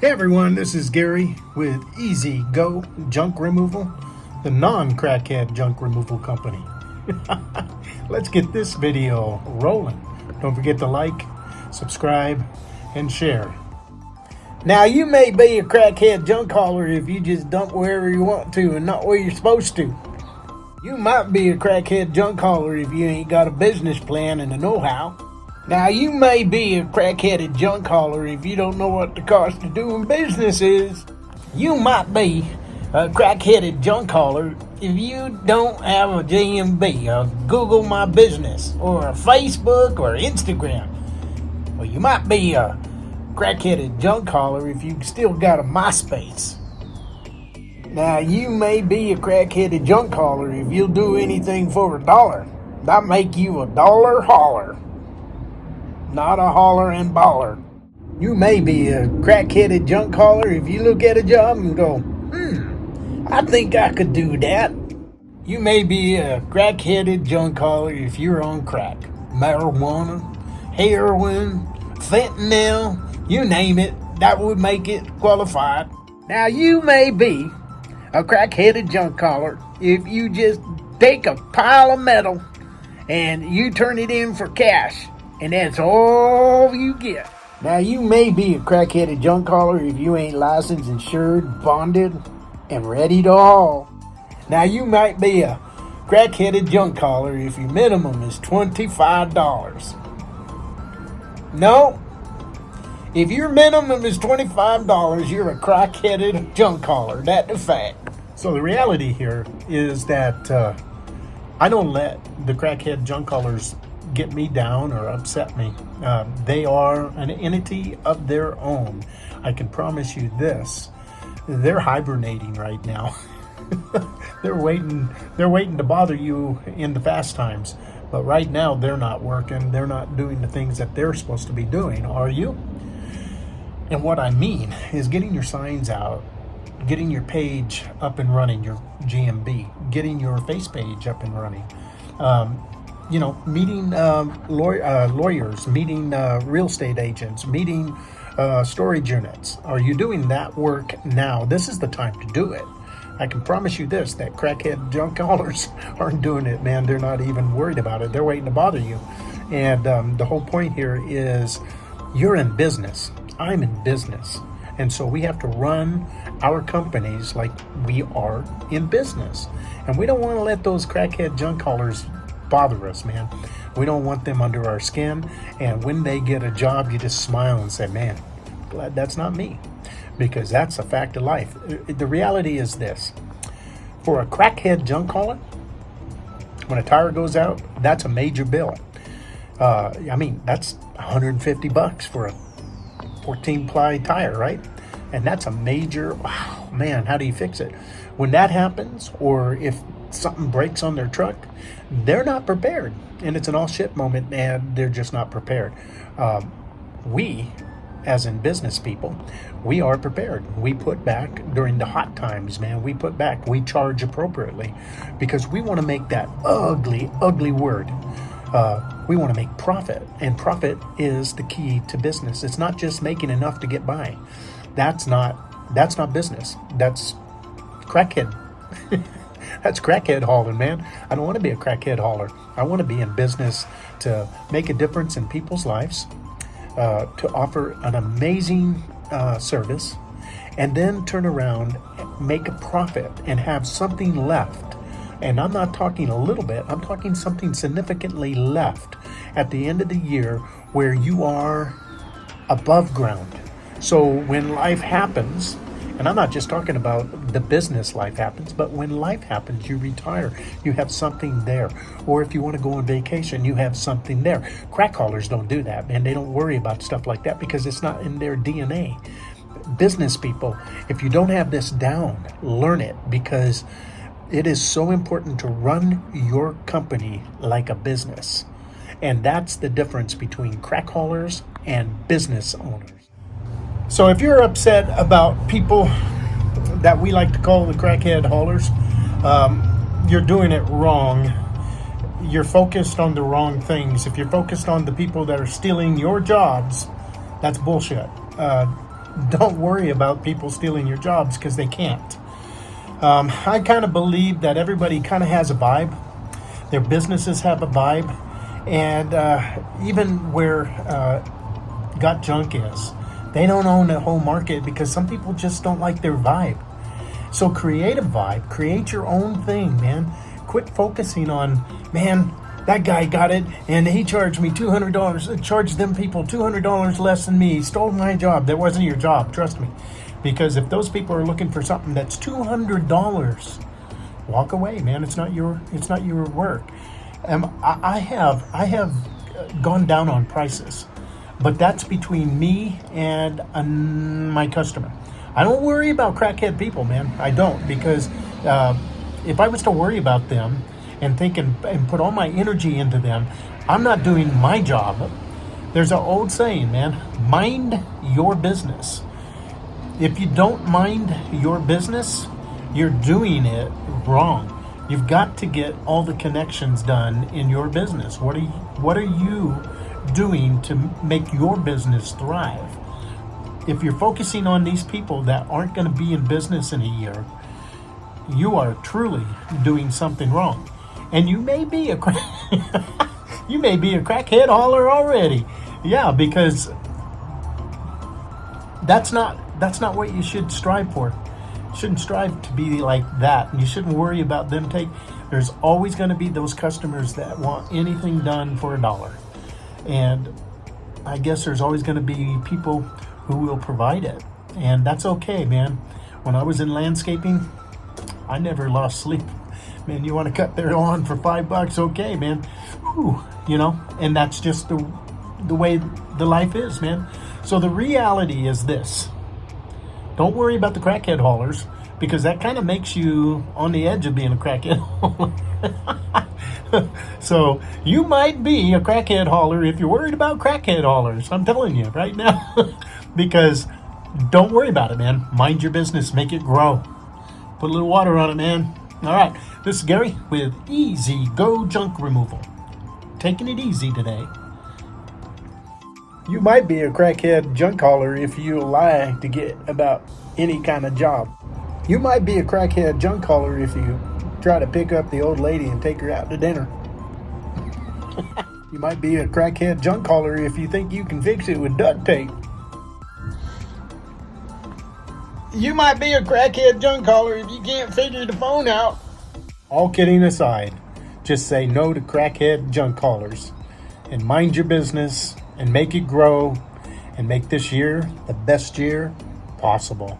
Hey everyone, this is Gary with Easy Go Junk Removal, the non-crackhead junk removal company. Let's get this video rolling. Don't forget to like, subscribe, and share. Now, you may be a crackhead junk hauler if you just dump wherever you want to and not where you're supposed to. You might be a crackhead junk hauler if you ain't got a business plan and a know-how. Now, you may be a crackheaded junk hauler if you don't know what the cost of doing business is. You might be a crackheaded junk hauler if you don't have a GMB, a Google My Business, or a Facebook or Instagram. Well, you might be a crackheaded junk hauler if you still got a MySpace. Now, you may be a crackheaded junk hauler if you'll do anything for $1. That make you a dollar hauler. Not a holler and baller. You may be a crackheaded junk hauler if you look at a job and go, I think I could do that. You may be a crackheaded junk hauler if you're on crack, marijuana, heroin, fentanyl, you name it, that would make it qualified. Now, you may be a crackheaded junk hauler if you just take a pile of metal and you turn it in for cash. And that's all you get. Now, you may be a crackheaded junk hauler if you ain't licensed, insured, bonded, and ready to haul. Now, you might be a crackheaded junk hauler if your minimum is $25. No, if your minimum is $25, you're a crackheaded junk hauler. That's the fact. So the reality here is that I don't let the crackhead junk haulers get me down or upset me. They are an entity of their own. I can promise you this. They're hibernating right now. They're waiting to bother you in the fast times. But right now they're not working. They're not doing the things that they're supposed to be doing. Are you? And what I mean is getting your signs out, getting your page up and running, your GMB, getting your face page up and running. Meeting lawyers, meeting real estate agents, meeting storage units. Are you doing that work now? This is the time to do it. I can promise you this, that crackhead junk haulers aren't doing it, man. They're not even worried about it. They're waiting to bother you. And the whole point here is you're in business. I'm in business. And so we have to run our companies like we are in business. And we don't want to let those crackhead junk haulers bother us, man. We don't want them under our skin. And when they get a job, you just smile and say, man, glad that's not me, because that's a fact of life. The reality is this: for a crackhead junk hauler, when a tire goes out, that's a major bill. That's $150 for a 14-ply tire, right? And that's a major, wow, man, how do you fix it? When that happens, or if something breaks on their truck, they're not prepared, and it's an all shit moment, and they're just not prepared. We, as in business people, we are prepared. We put back during the hot times, man. We put back. We charge appropriately, because we want to make that ugly word. We want to make profit, and profit is the key to business. It's not just making enough to get by. That's not business. That's crackhead. That's crackhead hauling, man. I don't want to be a crackhead hauler. I want to be in business to make a difference in people's lives, to offer an amazing service, and then turn around, make a profit, and have something left. And I'm not talking a little bit. I'm talking something significantly left at the end of the year where you are above ground. So when life happens, and I'm not just talking about the business life happens, but when life happens, you retire, you have something there. Or if you want to go on vacation, you have something there. Crack haulers don't do that, man. They don't worry about stuff like that because it's not in their DNA. Business people, if you don't have this down, learn it, because it is so important to run your company like a business. And that's the difference between crack haulers and business owners. So if you're upset about people that we like to call the crackhead haulers, you're doing it wrong. You're focused on the wrong things. If you're focused on the people that are stealing your jobs, that's bullshit. don't worry about people stealing your jobs because they can't. I kind of believe that everybody kind of has a vibe. Their businesses have a vibe. And even where Got Junk is, they don't own the whole market because some people just don't like their vibe. So create a vibe, create your own thing, man. Quit focusing on, man, that guy got it and he charged me $200, charged them people $200 less than me, stole my job. That wasn't your job, trust me. Because if those people are looking for something that's $200, walk away, man. It's not your work. I have gone down on prices, but that's between me and my customer. I don't worry about crackhead people, man. I don't, because if I was to worry about them and think and put all my energy into them, I'm not doing my job. There's an old saying, man, mind your business. If you don't mind your business, you're doing it wrong. You've got to get all the connections done in your business. What are you doing to make your business thrive? If you're focusing on these people that aren't going to be in business in a year, you are truly doing something wrong. And you may be a you may be a crackhead hauler already. Yeah, because that's not what you should strive for. You shouldn't strive to be like that. And you shouldn't worry about them there's always going to be those customers that want anything done for $1. And I guess there's always going to be people who will provide it. And that's okay, man. When I was in landscaping, I never lost sleep. Man, you want to cut their lawn for $5? Okay, man. Whew, and that's just the way the life is, man. So the reality is this. Don't worry about the crackhead haulers, because that kind of makes you on the edge of being a crackhead hauler. So you might be a crackhead hauler if you're worried about crackhead haulers. I'm telling you right now. Because don't worry about it, man. Mind your business. Make it grow. Put a little water on it, man. All right. This is Gary with Easy Go Junk Removal. Taking it easy today. You might be a crackhead junk hauler if you lie to get about any kind of job. You might be a crackhead junk hauler if you try to pick up the old lady and take her out to dinner. You might be a crackhead junk hauler if you think you can fix it with duct tape. You might be a crackhead junk hauler if you can't figure the phone out. All kidding aside, just say no to crackhead junk haulers and mind your business and make it grow and make this year the best year possible.